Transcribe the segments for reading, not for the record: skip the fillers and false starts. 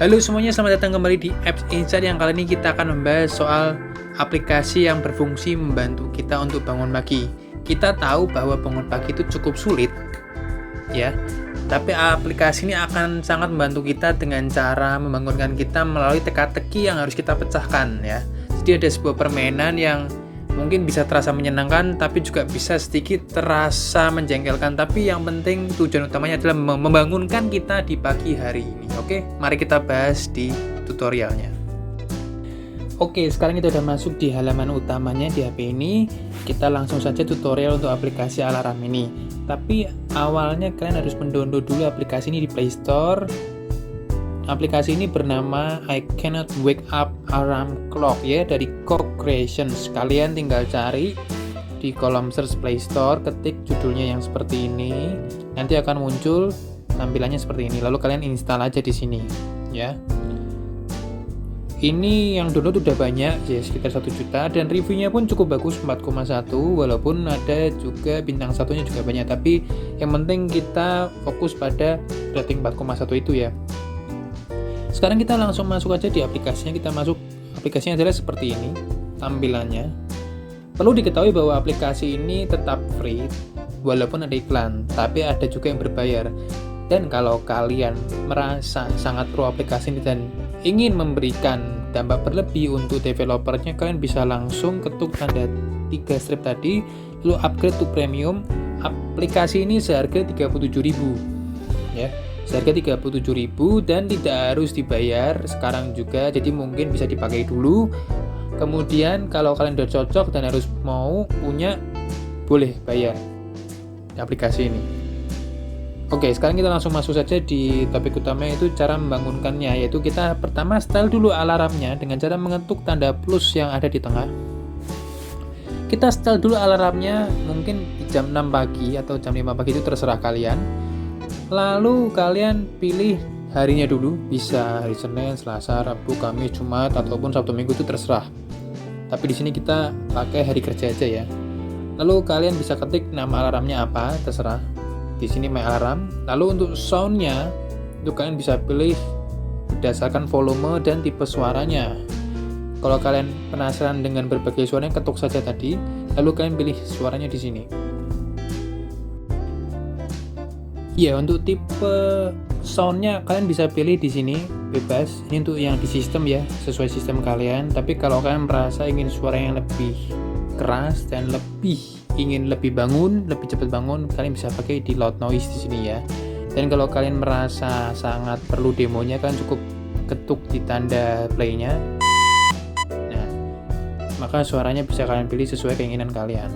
Halo semuanya, selamat datang kembali di Apps Insight yang kali ini kita akan membahas soal aplikasi yang berfungsi membantu kita untuk bangun pagi. Kita tahu bahwa bangun pagi itu cukup sulit, ya. Tapi aplikasi ini akan sangat membantu kita dengan cara membangunkan kita melalui teka-teki yang harus kita pecahkan, ya. Jadi ada sebuah permainan yang mungkin bisa terasa menyenangkan, tapi juga bisa sedikit terasa menjengkelkan. Tapi yang penting tujuan utamanya adalah membangunkan kita di pagi hari ini. Oke, mari kita bahas di tutorialnya. Oke, sekarang kita sudah masuk di halaman utamanya di HP ini. Kita langsung saja tutorial untuk aplikasi alarm ini. Tapi awalnya kalian harus mendownload dulu aplikasi ini di Play Store. Aplikasi ini bernama I Cannot Wake Up Alarm Clock, ya, dari Coke Creations. Kalian tinggal cari di kolom search Play Store, ketik judulnya yang seperti ini, nanti akan muncul tampilannya seperti ini. Lalu kalian install aja di sini, ya. Ini yang download udah banyak, ya, sekitar 1 juta, dan reviewnya pun cukup bagus, 4,1, walaupun ada juga bintang satunya juga banyak, tapi yang penting kita fokus pada rating 4,1 itu, ya. Sekarang kita langsung masuk aja di aplikasinya. Kita masuk, aplikasinya adalah seperti ini tampilannya. Perlu diketahui bahwa aplikasi ini tetap free walaupun ada iklan, tapi ada juga yang berbayar. Dan kalau kalian merasa sangat pro aplikasi ini dan ingin memberikan dampak berlebih untuk developernya, kalian bisa langsung ketuk tanda 3 strip tadi, lalu upgrade to premium. Aplikasi ini seharga 37.000, ya. Seharga 37.000 dan tidak harus dibayar sekarang juga, jadi mungkin bisa dipakai dulu. Kemudian kalau kalian udah cocok dan harus mau punya, boleh bayar di aplikasi ini. Oke, sekarang kita langsung masuk saja di topik utama, yaitu cara membangunkannya. Yaitu kita pertama setel dulu alarmnya dengan cara mengetuk tanda plus yang ada di tengah. Kita setel dulu alarmnya mungkin di jam 6 pagi atau jam 5 pagi, itu terserah kalian. Lalu kalian pilih harinya dulu, bisa hari Senin, Selasa, Rabu, Kamis, Jumat, ataupun Sabtu Minggu, itu terserah. Tapi di sini kita pakai hari kerja aja, ya. Lalu kalian bisa ketik nama alarmnya apa, terserah. Di sini My Alarm. Lalu untuk soundnya, itu kalian bisa pilih berdasarkan volume dan tipe suaranya. Kalau kalian penasaran dengan berbagai suaranya, ketuk saja tadi. Lalu kalian pilih suaranya di sini. Ya, untuk tipe soundnya kalian bisa pilih di sini, bebas. Ini untuk yang di sistem, ya, sesuai sistem kalian. Tapi kalau kalian merasa ingin suara yang lebih keras dan ingin lebih bangun, lebih cepat bangun, kalian bisa pakai di loud noise di sini, ya. Dan kalau kalian merasa sangat perlu demonya, kalian cukup ketuk di tanda play-nya. Nah, maka suaranya bisa kalian pilih sesuai keinginan kalian.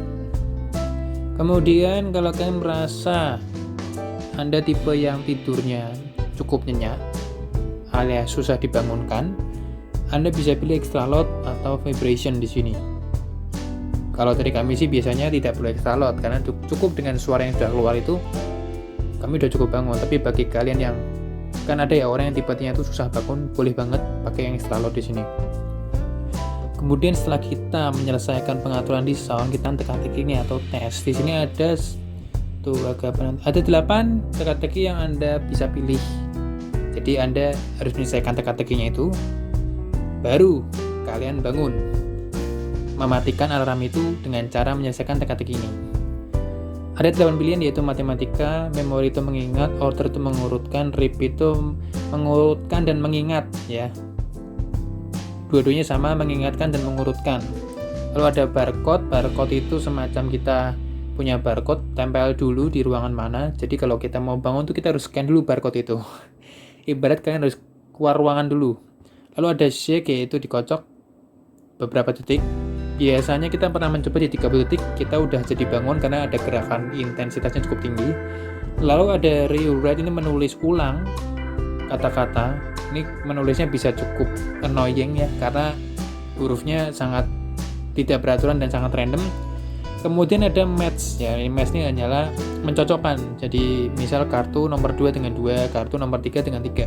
Kemudian kalau kalian merasa Anda tipe yang tidurnya cukup nyenyak alias susah dibangunkan, Anda bisa pilih extra loud atau vibration di sini. Kalau dari kami sih biasanya tidak perlu extra loud, karena cukup dengan suara yang sudah keluar itu kami udah cukup bangun. Tapi bagi kalian yang kan ada ya orang yang tipenya itu susah bangun, boleh banget pakai yang extra loud di sini. Kemudian setelah kita menyelesaikan pengaturan di sound, kita teka-teki ini atau tes. Di sini ada 8 teka-teki yang Anda bisa pilih. Jadi Anda harus menyelesaikan teka-tekinya itu, baru kalian bangun. Mematikan alarm itu dengan cara menyelesaikan teka-teki ini. Ada 8 pilihan, yaitu matematika, memori itu mengingat, order itu mengurutkan, repeat itu mengurutkan dan mengingat, ya. Dua-duanya sama, mengingatkan dan mengurutkan. Lalu ada barcode itu semacam kita punya barcode, tempel dulu di ruangan mana. Jadi kalau kita mau bangun tuh kita harus scan dulu barcode itu. Ibarat kalian harus keluar ruangan dulu. Lalu ada shake, yaitu dikocok beberapa detik. Biasanya kita pernah mencoba di 30 detik, kita udah jadi bangun karena ada gerakan intensitasnya cukup tinggi. Lalu ada rewrite, ini menulis ulang kata-kata. Ini menulisnya bisa cukup annoying, ya, karena hurufnya sangat tidak beraturan dan sangat random. Kemudian ada match, ya. Match ini hanyalah mencocokkan. Jadi misal kartu nomor 2 dengan 2, kartu nomor 3 dengan 3.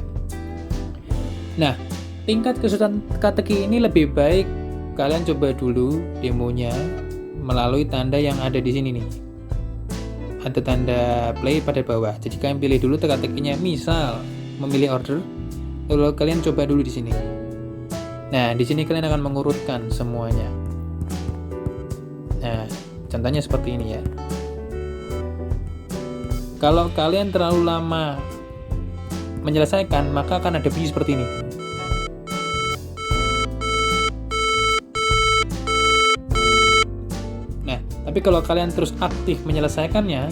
Nah, tingkat kesulitan teka-teki ini lebih baik kalian coba dulu demonya melalui tanda yang ada di sini nih. Ada tanda play pada bawah. Jadi kalian pilih dulu teka-tekinya. Misal memilih order, Lalu kalian coba dulu di sini. Nah, di sini kalian akan mengurutkan semuanya. Nah, contohnya seperti ini ya. Kalau kalian terlalu lama menyelesaikan, maka akan ada bunyi seperti ini. Nah, tapi kalau kalian terus aktif menyelesaikannya,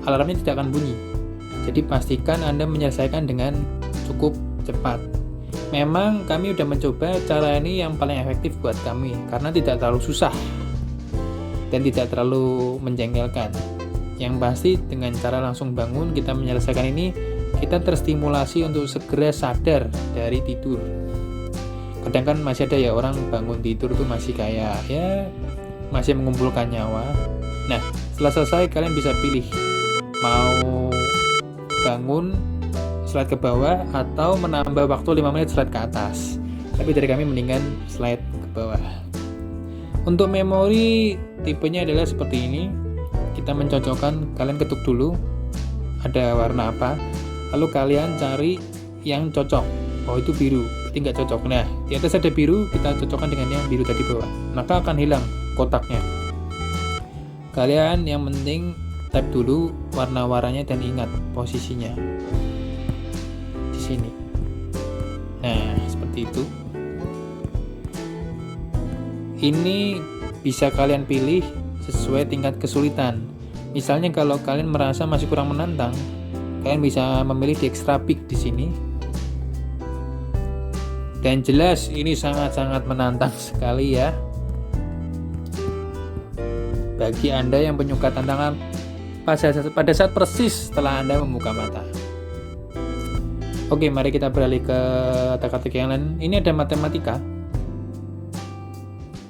alarmnya tidak akan bunyi. Jadi pastikan Anda menyelesaikan dengan cukup cepat. Memang kami sudah mencoba cara ini yang paling efektif buat kami, karena tidak terlalu susah dan tidak terlalu menjengkelkan. Yang pasti dengan cara langsung bangun kita menyelesaikan ini, kita terstimulasi untuk segera sadar dari tidur. Kadang kan masih ada ya orang bangun tidur tuh masih kayak ya masih mengumpulkan nyawa. Nah, setelah selesai kalian bisa pilih mau bangun slide ke bawah atau menambah waktu 5 menit slide ke atas. Tapi dari kami mendingan slide ke bawah. Untuk memori tipenya adalah seperti ini. Kita mencocokkan, kalian ketuk dulu ada warna apa, lalu kalian cari yang cocok. Oh, itu biru, berarti nggak cocok. Nah, di atas ada biru, kita cocokkan dengan yang biru tadi bawah, maka akan hilang kotaknya. Kalian yang penting tap dulu warna-warnanya dan ingat posisinya di sini. Nah, seperti itu. Ini bisa kalian pilih sesuai tingkat kesulitan. Misalnya kalau kalian merasa masih kurang menantang, kalian bisa memilih di extra big di sini. Dan jelas ini sangat-sangat menantang sekali ya. Bagi Anda yang penyuka tantangan pada saat persis setelah Anda membuka mata. Oke, mari kita beralih ke teka-teki yang lain. Ini ada matematika.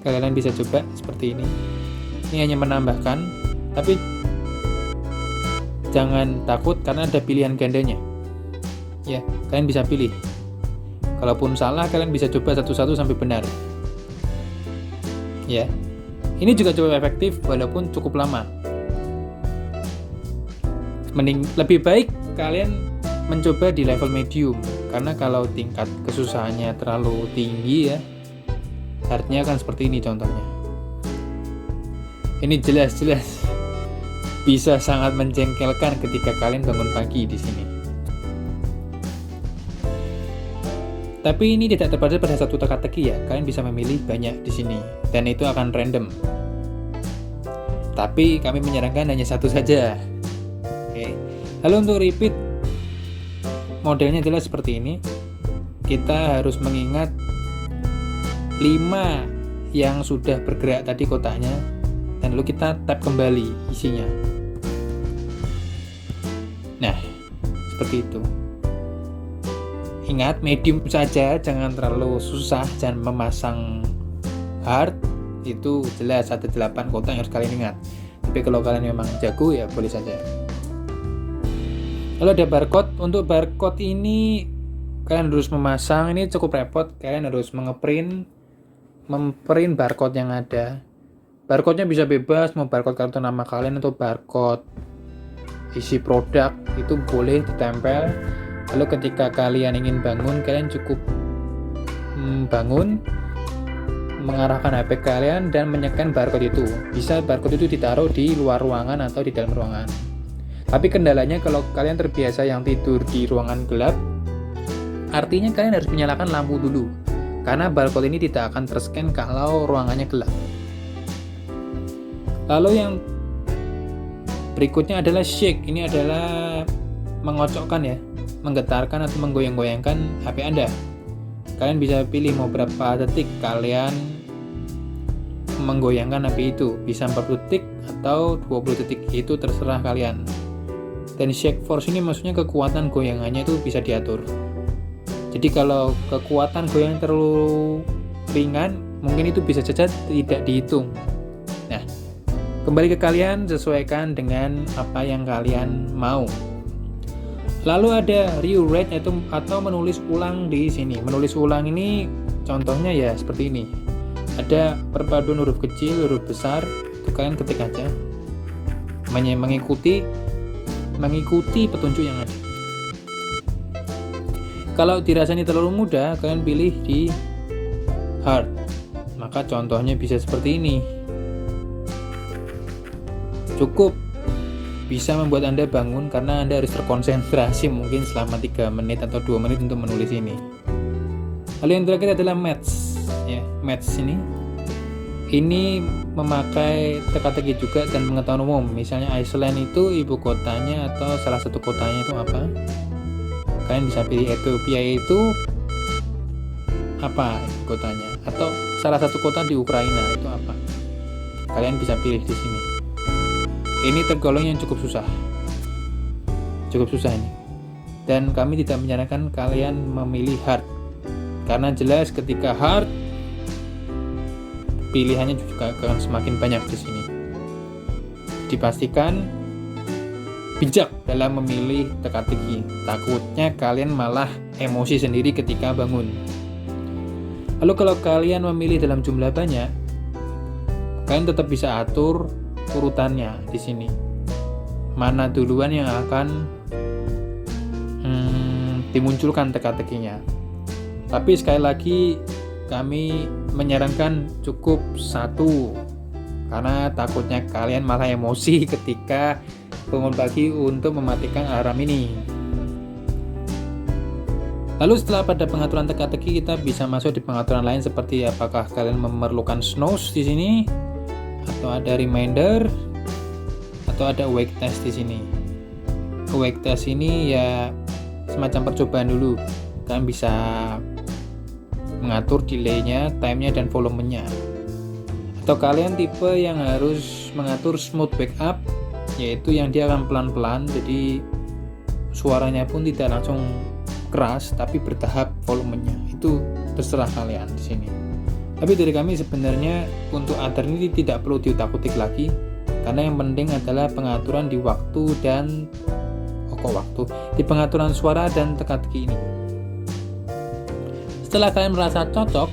Kalian bisa coba seperti ini. Ini hanya menambahkan, tapi jangan takut karena ada pilihan gandanya. Ya, kalian bisa pilih. Kalaupun salah, kalian bisa coba satu-satu sampai benar. Ya, ini juga cukup efektif walaupun cukup lama. Lebih baik kalian mencoba di level medium, karena kalau tingkat kesusahannya terlalu tinggi ya, artinya akan seperti ini contohnya. Ini jelas-jelas bisa sangat menjengkelkan ketika kalian bangun pagi di sini. Tapi ini tidak terbatas pada satu teka-teki ya, kalian bisa memilih banyak di sini dan itu akan random. Tapi kami menyarankan hanya satu saja. Oke. Lalu untuk repeat modelnya adalah seperti ini. Kita harus mengingat 5 yang sudah bergerak tadi kotaknya dan lalu kita tap kembali isinya. Nah, seperti itu. Ingat medium saja, jangan terlalu susah, jangan memasang hard. Itu jelas ada 8 kotak yang harus kalian ingat. Tapi kalau kalian memang jago ya boleh saja. Lalu ada barcode. Untuk barcode ini kalian harus memasang, ini cukup repot. Kalian harus memprint barcode yang ada. Barcode-nya bisa bebas, mau barcode kartu nama kalian atau barcode isi produk, itu boleh ditempel. Lalu ketika kalian ingin bangun, kalian cukup bangun, mengarahkan HP kalian dan menyekan barcode itu. Bisa barcode itu ditaruh di luar ruangan atau di dalam ruangan. Tapi kendalanya kalau kalian terbiasa yang tidur di ruangan gelap, artinya kalian harus menyalakan lampu dulu. Karena barcode ini tidak akan terscan kalau ruangannya gelap. Lalu yang berikutnya adalah shake. Ini adalah mengocokkan ya, menggetarkan atau menggoyang-goyangkan HP Anda. Kalian bisa pilih mau berapa detik kalian menggoyangkan HP itu. Bisa 40 detik atau 20 detik, itu terserah kalian. Dan shake force ini maksudnya kekuatan goyangannya itu bisa diatur. Jadi kalau kekuatan goyang terlalu ringan, mungkin itu bisa saja tidak dihitung. Nah, kembali ke kalian, sesuaikan dengan apa yang kalian mau. Lalu ada rewrite atau menulis ulang di sini. Menulis ulang ini contohnya ya seperti ini. Ada perpaduan huruf kecil, huruf besar, itu kalian ketik aja. Mengikuti petunjuk yang ada. Kalau dirasanya terlalu mudah, kalian pilih di hard. Maka contohnya bisa seperti ini. Cukup bisa membuat Anda bangun karena Anda harus terkonsentrasi mungkin selama 3 menit atau 2 menit untuk menulis ini. Lalu yang terakhir adalah maths. Ya, maths ini memakai teka-teki juga dan pengetahuan umum. Misalnya Iceland itu ibu kotanya atau salah satu kotanya itu apa? Kalian bisa pilih Ethiopia itu apa ibu kotanya, atau salah satu kota di Ukraina itu apa. Kalian bisa pilih di sini. Ini tergolong yang cukup susah ini. Dan kami tidak menyarankan kalian memilih hard, karena jelas ketika hard pilihannya juga akan semakin banyak di sini. Dipastikan bijak dalam memilih teka-teki. Takutnya kalian malah emosi sendiri ketika bangun. Lalu kalau kalian memilih dalam jumlah banyak, kalian tetap bisa atur urutannya di sini. Mana duluan yang akan dimunculkan teka-tekinya. Tapi sekali lagi kami menyarankan cukup 1, karena takutnya kalian malah emosi ketika bangun pagi untuk mematikan alarm ini. Lalu setelah pada pengaturan teka-teki, kita bisa masuk di pengaturan lain seperti apakah kalian memerlukan snooze di sini, atau ada reminder, atau ada wake test di sini. Wake test ini ya semacam percobaan dulu. Kalian bisa mengatur delay-nya, time-nya, dan volumenya. Atau kalian tipe yang harus mengatur smooth wake up, yaitu yang dia akan pelan-pelan, jadi suaranya pun tidak langsung keras, tapi bertahap volumenya. Itu terserah kalian di sini. Tapi dari kami sebenarnya untuk other ini tidak perlu diutak-utik lagi, karena yang penting adalah pengaturan di waktu dan di pengaturan suara dan teka-teki ini. Setelah kalian merasa cocok,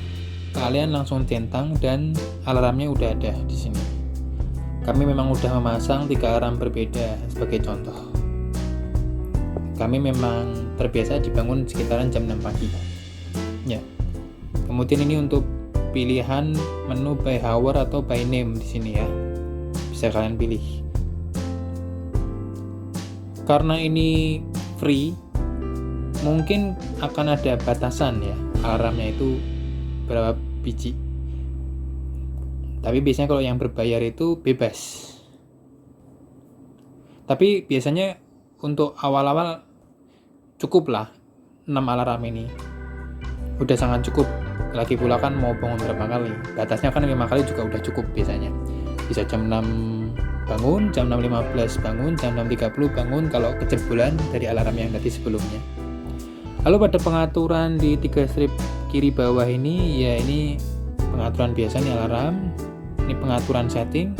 kalian langsung centang dan alarmnya udah ada di sini. Kami memang udah memasang 3 alarm berbeda sebagai contoh. Kami memang terbiasa dibangun sekitaran jam 6 pagi. Ya. Kemudian ini untuk pilihan menu by hour atau by name di sini ya. Bisa kalian pilih. Karena ini free, mungkin akan ada batasan ya. Alarmnya itu berapa biji. Tapi biasanya kalau yang berbayar itu bebas. Tapi biasanya untuk awal-awal cukup lah 6 alarm ini. Udah sangat cukup. Lagi pula kan mau bangun berapa kali. Batasnya kan 5 kali juga udah cukup biasanya. Bisa jam 6 bangun, jam 6.15 bangun, jam 6.30 bangun kalau kejebolan dari alarm yang tadi sebelumnya. Lalu pada pengaturan di 3 strip kiri bawah ini, ya ini pengaturan biasa nih alarm. Ini pengaturan setting.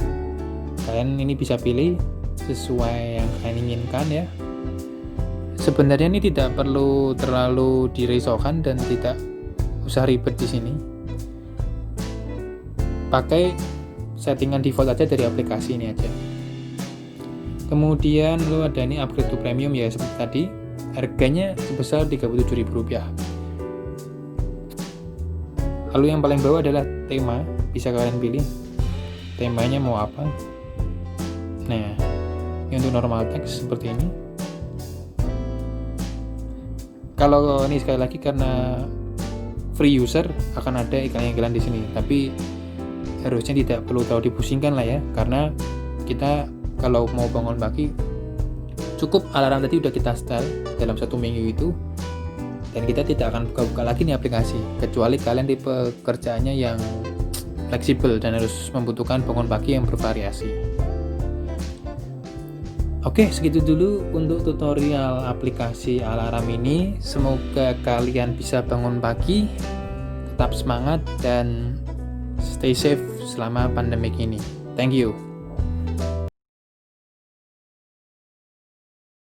Kalian ini bisa pilih sesuai yang kalian inginkan ya. Sebenarnya ini tidak perlu terlalu dirisaukan dan tidak usah ribet di sini. Pakai settingan default aja dari aplikasi ini aja. Kemudian lo ada ini upgrade to premium ya seperti tadi. Harganya sebesar Rp37.000. Lalu yang paling bawah adalah tema, bisa kalian pilih temanya mau apa. Nah, ini untuk normal text seperti ini. Kalau ini sekali lagi karena free user akan ada iklan-iklan di sini, tapi harusnya tidak perlu terlalu dipusingkan lah ya, karena kita kalau mau bangun pagi cukup alarm tadi udah kita setel dalam 1 minggu itu, dan kita tidak akan buka-buka lagi nih aplikasi, kecuali kalian tipe kerjaannya yang fleksibel dan harus membutuhkan bangun pagi yang bervariasi. Oke, segitu dulu untuk tutorial aplikasi alarm ini. Semoga kalian bisa bangun pagi, tetap semangat, dan stay safe selama pandemik ini. Thank you.